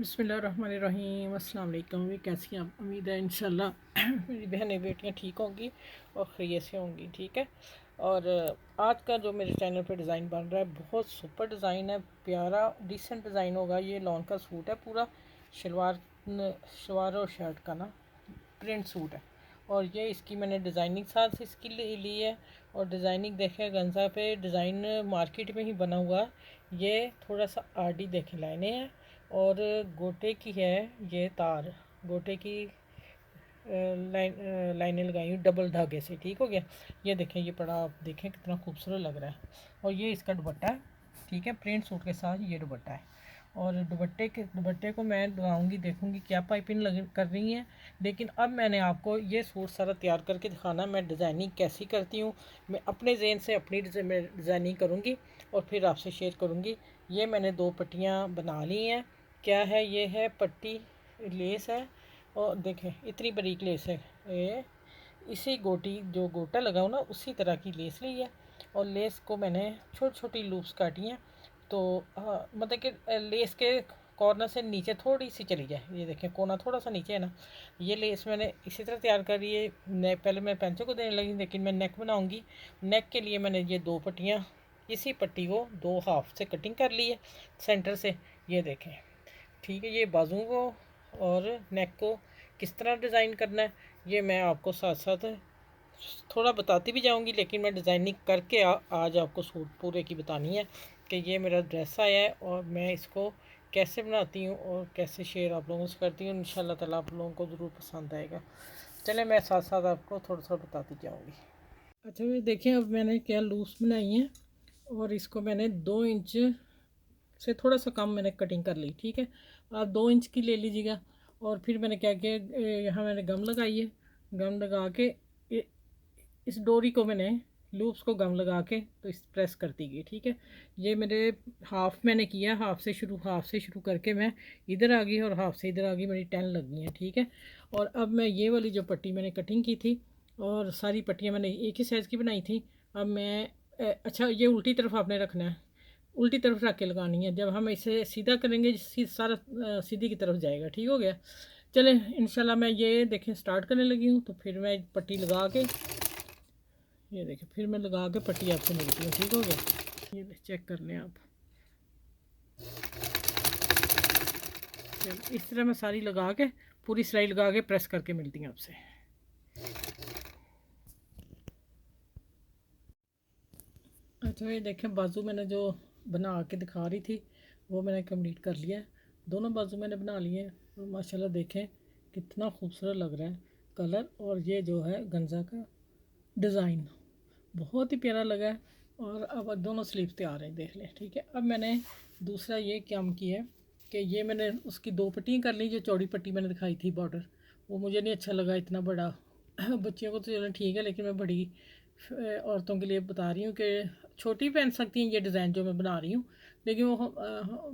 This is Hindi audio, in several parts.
बिस्मिल्लाहिर्रहमानिर्रहीम। अस्सलाम वालेकुम। कैसी हैं आप? उम्मीद है इंशाल्लाह मेरी बहनें बेटियां ठीक होंगी और खैरियत से होंगी। ठीक है। और आज का जो मेरे चैनल पे डिज़ाइन बन रहा है बहुत सुपर डिज़ाइन है, प्यारा डिसेंट डिज़ाइन होगा। ये लॉन का सूट है पूरा, शलवार शलवार और शर्ट का ना प्रिंट सूट है। और ये इसकी मैंने डिज़ाइनिंग साथ से इसकी ली है। और डिज़ाइनिंग देखें, गंजा पे डिज़ाइन मार्केट में ही बना हुआ है। ये थोड़ा सा आडी देखें लाइनें हैं और गोटे की है ये तार, गोटे की लाइनें लगाई हुई डबल धागे से। ठीक हो गया। ये देखें, ये पड़ा, आप देखें कितना खूबसूरत लग रहा है। और ये इसका दुपट्टा है। ठीक है, प्रिंट सूट के साथ ये दुपट्टा है। और दुपट्टे को मैं लगाऊंगी, देखूंगी क्या पाइपिंग लग कर रही है। लेकिन अब मैंने आपको ये सूट सारा तैयार करके दिखाना, मैं डिज़ाइनिंग कैसी करती हूँ। मैं अपने जहन से अपनी डिज़ाइनिंग करूँगी और फिर आपसे शेयर करूँगी। ये मैंने 2 पट्टियाँ बना ली हैं। क्या है, ये है पट्टी, लेस है। और देखें इतनी बारीक लेस है ये। इसी गोटी जो गोटा लगाओ ना उसी तरह की लेस ली है। और लेस को मैंने छोटी छोटी लूप्स काटी हैं। तो मतलब कि लेस के कॉर्नर से नीचे थोड़ी सी चली जाए। ये देखें कोना थोड़ा सा नीचे है ना। ये लेस मैंने इसी तरह तैयार करी है। नेक पहले मैं पैंचों को देने लगी, लेकिन मैं नेक बनाऊंगी। नेक के लिए मैंने ये 2 पट्टियाँ, इसी पट्टी को 2 हाफ से कटिंग कर ली है सेंटर से। ये देखें। ठीक है, ये बाजू को और नेक को किस तरह डिज़ाइन करना है ये मैं आपको साथ साथ थोड़ा बताती भी जाऊंगी। लेकिन मैं डिज़ाइनिंग करके आज आपको सूट पूरे की बतानी है कि ये मेरा ड्रेस आया है और मैं इसको कैसे बनाती हूँ और कैसे शेयर आप लोगों से करती हूँ। इंशाल्लाह ताला आप लोगों को ज़रूर पसंद आएगा। चले मैं साथ साथ आपको थोड़ा थोड़ा बताती जाऊँगी। अच्छा, ये देखें अब मैंने क्या लूज बनाई है। और इसको मैंने 2 इंच से थोड़ा सा कम मैंने कटिंग कर ली। ठीक है, आप 2 इंच की ले लीजिएगा। और फिर मैंने क्या किया, यहाँ मैंने गम लगाई है। गम लगा के इस डोरी को मैंने लूप्स को गम लगा के तो इस प्रेस करती गई। ठीक है, ये मेरे हाफ मैंने किया, हाफ से शुरू करके मैं इधर आ गई और हाफ से इधर आ गई, मेरी 10 लग गई हैं। ठीक है। और अब मैं ये वाली जो पट्टी मैंने कटिंग की थी और सारी पट्टियाँ मैंने एक ही साइज़ की बनाई थी। अब मैं अच्छा, ये उल्टी तरफ आपने रखना है, उल्टी तरफ रख के लगानी है। जब हम इसे सीधा करेंगे सारा सीधी की तरफ जाएगा। ठीक हो गया। चले इंशाल्लाह मैं ये देखें स्टार्ट करने लगी हूँ। तो फिर मैं पट्टी लगा के, ये देखें, फिर मैं लगा के पट्टी आपसे मिलती हूँ। ठीक हो गया। ये चेक कर लें आप। इस तरह मैं सारी लगा के पूरी सिलाई लगा के प्रेस करके मिलती हूँ आपसे। अच्छा, ये देखें बाजू मैंने जो बना के दिखा रही थी वो मैंने कंप्लीट कर लिया है। दोनों बाजू मैंने बना लिए हैं। और माशाल्लाह देखें कितना खूबसूरत लग रहा है कलर। और ये जो है गंजा का डिज़ाइन बहुत ही प्यारा लगा है। और अब दोनों स्लीव्स तैयार हैं, देख लें। ठीक है, अब मैंने दूसरा ये काम किया है कि ये मैंने उसकी 2 पट्टियाँ कर ली। जो चौड़ी पट्टी मैंने दिखाई थी बॉर्डर, वो मुझे नहीं अच्छा लगा इतना बड़ा। बच्चियों को तो चलो ठीक है, लेकिन मैं बड़ी औरतों के लिए बता रही हूँ कि छोटी पहन सकती हैं ये डिज़ाइन जो मैं बना रही हूँ। लेकिन वो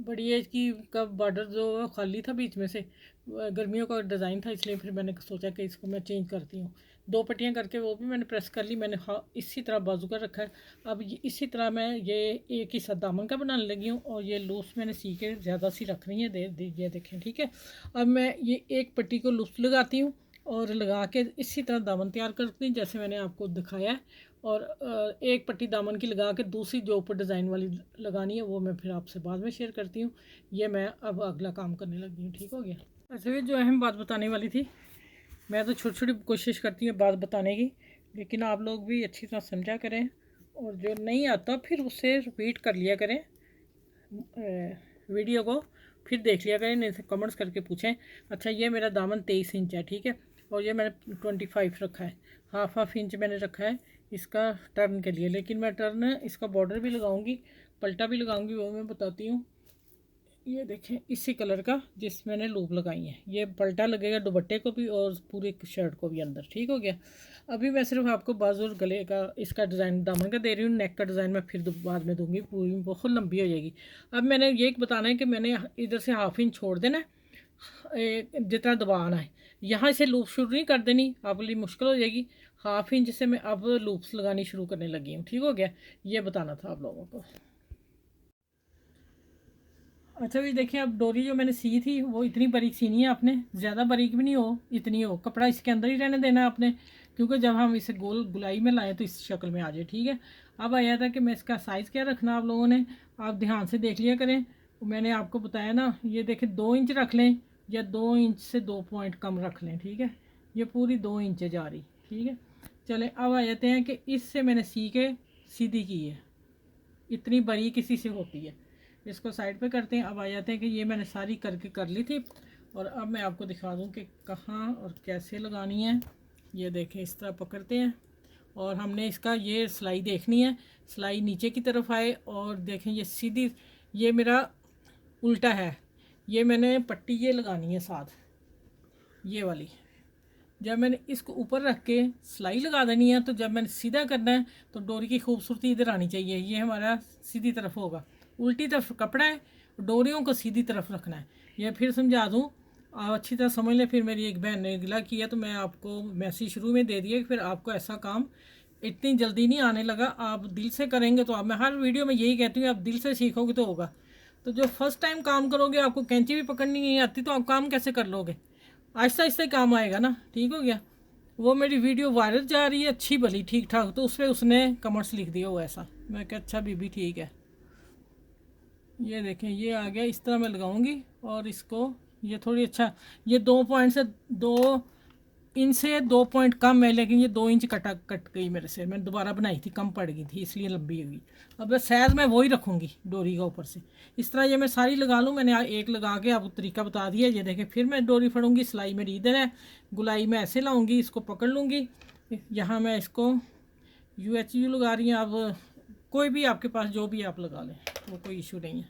बड़ी एज की का बॉर्डर जो खाली था बीच में से, गर्मियों का डिज़ाइन था, इसलिए फिर मैंने सोचा कि इसको मैं चेंज करती हूँ। 2 पट्टियाँ करके वो भी मैंने प्रेस कर ली। मैंने इसी तरह बाजू का रखा है। अब इसी तरह मैं ये एक ही साथ दामन का बनाने लगी हूँ। और ये लूज मैंने सी के ज़्यादा सी रख रही है, ये देखें। ठीक है, अब मैं ये एक पट्टी को लूज लगाती हूँ और लगा के इसी तरह दामन तैयार करती हूँ जैसे मैंने आपको दिखाया है। और एक पट्टी दामन की लगा के दूसरी जो ऊपर डिज़ाइन वाली लगानी है वो मैं फिर आपसे बाद में शेयर करती हूँ। ये मैं अब अगला काम करने लगी हूँ। ठीक हो गया। अच्छा, ये जो अहम बात बताने वाली थी, मैं तो छोटी छोटी कोशिश करती हूँ बात बताने की, लेकिन आप लोग भी अच्छी तरह समझा करें। और जो नहीं आता फिर उससे रिपीट कर लिया करें वीडियो को, फिर देख लिया करें, नहीं से कमेंट्स करके पूछें। अच्छा, ये मेरा दामन 23 इंच है। ठीक है, और ये मैंने 25 रखा है। हाफ इंच मैंने रखा है इसका टर्न के लिए। लेकिन मैं टर्न इसका बॉर्डर भी लगाऊंगी, पल्टा भी लगाऊंगी, वो मैं बताती हूँ। ये देखें इसी कलर का जिस मैंने लूप लगाई है, ये पल्टा लगेगा दुपट्टे को भी और पूरी शर्ट को भी अंदर। ठीक हो गया। अभी मैं सिर्फ आपको बाजू और गले का इसका डिज़ाइन दामन का दे रही हूँ। नेक का डिज़ाइन मैं फिर बाद में दूंगी, पूरी बहुत लंबी हो जाएगी। अब मैंने ये बताना है कि मैंने इधर से हाफ इंच छोड़ देना है, जितना दबाना है। यहाँ से लूप शुरू नहीं कर देनी, आपके लिए मुश्किल हो जाएगी। हाफ इंच से मैं अब लूप्स लगानी शुरू करने लगी हूँ। ठीक हो गया, ये बताना था आप लोगों को। अच्छा भी देखिए, अब डोरी जो मैंने सी थी वो इतनी बारीक सीनी है आपने, ज़्यादा बारीक भी नहीं हो, इतनी हो, कपड़ा इसके अंदर ही रहने देना है आपने, क्योंकि जब हम इसे गोल गुलाई में लाएँ तो इस शक्ल में आ जाए। ठीक है, अब आया था कि मैं इसका साइज़ क्या रखना आप लोगों ने, आप ध्यान से देख लिया करें। मैंने आपको बताया ना, ये देखें 2 इंच रख लें या 2 इंच से 2 पॉइंट कम रख लें। ठीक है, ये पूरी 2 इंच जा रही। ठीक है, चलें अब आ जाते हैं कि इससे मैंने सी के सीधी की है, इतनी बारीक इसी से होती है। इसको साइड पे करते हैं। अब आ जाते हैं कि ये मैंने सारी करके कर ली थी, और अब मैं आपको दिखा दूं कि कहाँ और कैसे लगानी है। ये देखें, इस तरह पकड़ते हैं और हमने इसका ये सिलाई देखनी है, सिलाई नीचे की तरफ आए, और देखें ये सीधी, ये मेरा उल्टा है, ये मैंने पट्टी ये लगानी है साथ, ये वाली। जब मैंने इसको ऊपर रख के सिलाई लगा देनी है, तो जब मैंने सीधा करना है तो डोरी की खूबसूरती इधर आनी चाहिए। ये हमारा सीधी तरफ होगा, उल्टी तरफ कपड़ा है, डोरियों को सीधी तरफ रखना है। ये फिर समझा दूँ, आप अच्छी तरह समझ लें। फिर मेरी एक बहन ने गिला किया तो मैं आपको मैसेज शुरू में दे दिया, फिर आपको ऐसा काम इतनी जल्दी नहीं आने लगा। आप दिल से करेंगे तो, आप, मैं हर वीडियो में यही कहती हूँ, आप दिल से सीखोगे तो होगा। तो जो फर्स्ट टाइम काम करोगे, आपको कैंची भी पकड़नी नहीं आती, तो आप काम कैसे कर लोगे? आहिस्ता आहिस्ता काम आएगा ना। ठीक हो गया। वो मेरी वीडियो वायरल जा रही है अच्छी भली ठीक ठाक, तो उस पर उसने कमेंट्स लिख दिया वो ऐसा। मैं क्या, अच्छा बीबी ठीक है। ये देखें, ये आ गया, इस तरह मैं लगाऊंगी, और इसको ये थोड़ी, अच्छा ये 2 पॉइंट से 2 इंच से 2 पॉइंट कम है, लेकिन ये 2 इंच कट गई मेरे से, मैंने दोबारा बनाई थी, कम पड़ गई थी इसलिए लंबी हो गई। अब साइज़ मैं वही रखूँगी डोरी का ऊपर से। इस तरह ये मैं सारी लगा लूँ, मैंने एक लगा के आपको तरीका बता दिया। ये देखें, फिर मैं डोरी फड़ूँगी, सिलाई मेरी इधर है, गुलाई मैं ऐसे लाऊँगी, इसको पकड़ लूँगी। यहाँ मैं इसको UHU लगा रही हूँ, आप कोई भी आपके पास जो भी आप लगा लें, वो कोई इशू नहीं है।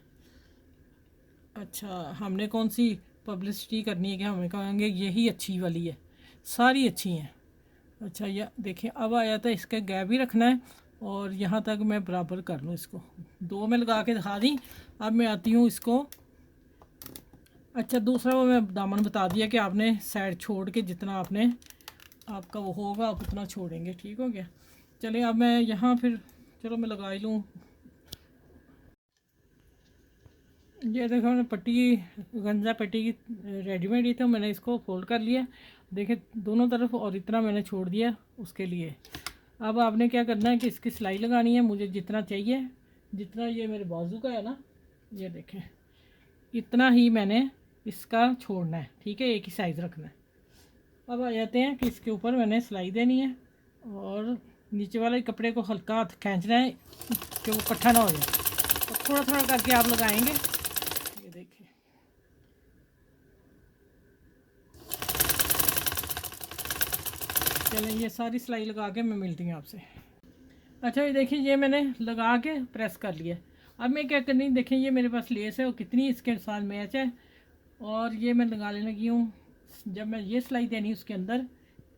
अच्छा, हमने कौन सी पब्लिसिटी करनी है कि हमें कहेंगे यही अच्छी वाली है, सारी अच्छी हैं। अच्छा, यह देखिए, अब आया था इसका गैप भी रखना है, और यहाँ तक मैं बराबर कर लूँ इसको, 2 में लगा के दिखा दी। अब मैं आती हूँ इसको, अच्छा दूसरा वो मैं दामन बता दिया कि आपने साइड छोड़ के जितना आपने, आपका वो होगा आप उतना छोड़ेंगे। ठीक हो गया। चलिए अब मैं यहाँ फिर, चलो मैं लगा ही लूँ। ये देखो, मैंने पट्टी, गंजा पट्टी की रेडीमेड ही था, मैंने इसको फोल्ड कर लिया, देखिए दोनों तरफ, और इतना मैंने छोड़ दिया उसके लिए। अब आपने क्या करना है कि इसकी सिलाई लगानी है, मुझे जितना चाहिए, जितना ये मेरे बाजू का है ना, ये देखें, इतना ही मैंने इसका छोड़ना है। ठीक है, एक ही साइज़ रखना है। अब आ जाते हैं कि इसके ऊपर मैंने सिलाई देनी है, और नीचे वाले कपड़े को हल्का हाथ खींचना है कि वो इकट्ठा ना हो जाए, तो थोड़ा थोड़ा करके आप लगाएंगे। ये देखिए, चलें ये सारी सिलाई लगा के मैं मिलती हूँ आपसे। अच्छा, ये देखिए, ये मैंने लगा के प्रेस कर लिया। अब मैं क्या करनी, देखें ये मेरे पास लेस है, और कितनी इसके साथ मैच है, और ये मैं लगाने लगी हूँ। जब मैं ये सिलाई देनी उसके अंदर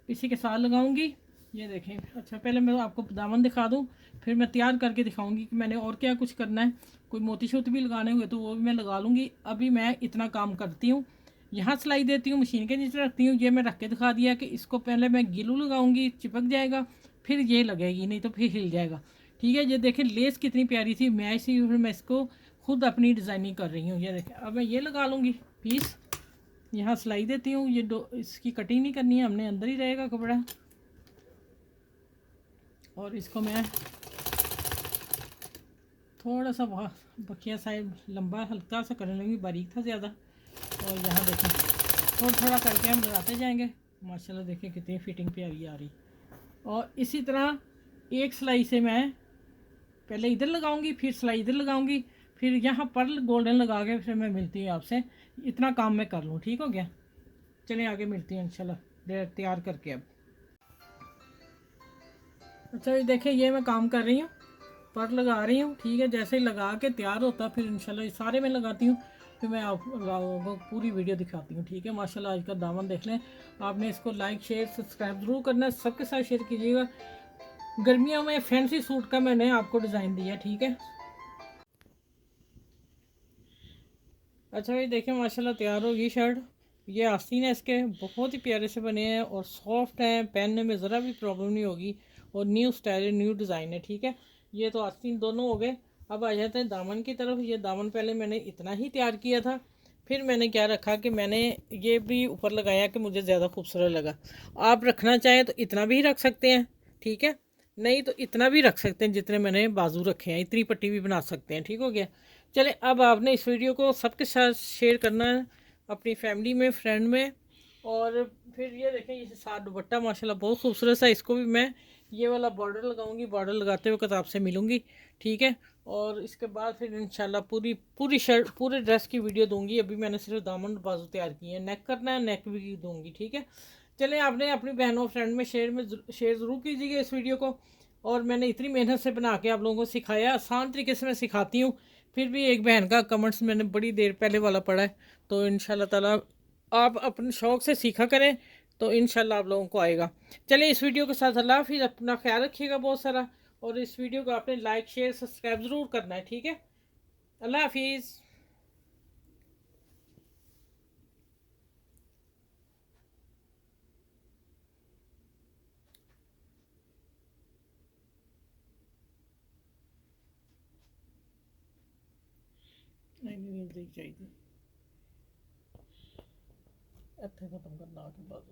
इसी के साथ लगाऊंगी। ये देखें, अच्छा पहले मैं आपको दामन दिखा दूँ, फिर मैं तैयार करके दिखाऊंगी कि मैंने और क्या कुछ करना है। कोई मोती शोती भी लगाने हुए तो वो भी मैं लगा लूँगी। अभी मैं इतना काम करती हूँ, यहाँ सिलाई देती हूँ, मशीन के नीचे रखती हूँ। ये मैं रख के दिखा दिया कि इसको पहले मैं गिलू लगाऊंगी, चिपक जाएगा, फिर ये लगेगी, नहीं तो फिर हिल जाएगा। ठीक है, ये देखें लेस कितनी प्यारी थी, मैं इसी, फिर मैं इसको खुद अपनी डिज़ाइनिंग कर रही हूँ। ये देखें, अब मैं ये लगा लूँगी पीस, यहाँ सिलाई देती हूँ। ये इसकी कटिंग नहीं करनी है, हमने अंदर ही रहेगा कपड़ा, और इसको मैं थोड़ा सा बकिया साइड लंबा हल्का सा करने लगी, बारीक था ज़्यादा। और यहाँ देखें, थोड़ा थोड़ा करके हम लगाते जाएंगे। माशाल्लाह देखें कितनी फिटिंग प्यारी आ रही। और इसी तरह एक सिलाई से मैं पहले इधर लगाऊंगी, फिर सिलाई इधर लगाऊंगी, फिर यहाँ पर गोल्डन लगा के फिर मैं मिलती हूँ आपसे। इतना काम मैं कर लूँ। ठीक हो गया। चलें आगे मिलती हैं इंशाल्लाह तैयार करके। अब अच्छा, ये देखें, ये मैं काम कर रही हूँ, पर लगा रही हूँ। ठीक है, जैसे ही लगा के तैयार होता फिर इंशाल्लाह ये सारे मैं लगाती हूँ, फिर मैं आपको पूरी वीडियो दिखाती हूँ। ठीक है, माशाल्लाह आज का दामन देख लें। आपने इसको लाइक शेयर सब्सक्राइब ज़रूर करना है, सबके साथ शेयर कीजिएगा। गर्मियों में फैंसी सूट का मैंने आपको डिज़ाइन दिया। ठीक है, अच्छा ये देखें, माशाल्लाह तैयार होगी शर्ट। ये आस्तीन है इसके, बहुत ही प्यारे से बने हैं और सॉफ्ट हैं, पहनने में ज़रा भी प्रॉब्लम नहीं होगी, और न्यू स्टाइल है, न्यू डिज़ाइन है। ठीक है, ये तो आस्तीन दोनों हो गए। अब आ जाते हैं दामन की तरफ। ये दामन पहले मैंने इतना ही तैयार किया था, फिर मैंने क्या रखा कि मैंने ये भी ऊपर लगाया कि मुझे ज़्यादा खूबसूरत लगा। आप रखना चाहें तो इतना भी रख सकते हैं, ठीक है, नहीं तो इतना भी रख सकते हैं जितने मैंने बाजू रखे हैं, इतनी पट्टी भी बना सकते हैं, ठीक हो गया। चले, अब आपने इस वीडियो को सबके साथ शेयर करना है, अपनी फैमिली में, फ्रेंड में। और फिर ये देखें, ये साथ दुपट्टा माशाल्लाह बहुत खूबसूरत सा, इसको भी मैं ये वाला बॉर्डर लगाऊंगी, बॉर्डर लगाते वक्त आपसे मिलूंगी, ठीक है। और इसके बाद फिर इंशाल्लाह पूरी पूरी शर्ट, पूरे ड्रेस की वीडियो दूंगी। अभी मैंने सिर्फ दामन बाजू तैयार किए हैं, नेक करना है, नेक भी दूंगी, ठीक है। चलें, आपने अपनी बहनों फ्रेंड में शेयर ज़रूर कीजिएगा इस वीडियो को। और मैंने इतनी मेहनत से बना के आप लोगों को सिखाया, आसान तरीके से मैं सिखाती हूँ, फिर भी एक बहन का कमेंट्स मैंने बड़ी देर पहले वाला पढ़ा है। तो इंशाल्लाह ताला आप अपने शौक़ से सीखा करें, तो इंशाल्लाह आप लोगों को आएगा। चलिए, इस वीडियो के साथ अल्लाह हाफिज़, अपना ख्याल रखिएगा बहुत सारा। और इस वीडियो को आपने लाइक शेयर सब्सक्राइब ज़रूर करना है, ठीक है। अल्लाह हाफिज़। नहीं चाहिए, ਇੱਥੇ ਖਤਮ ਕਰਨਾ ਆ ਕੇ ਬਾਅਦ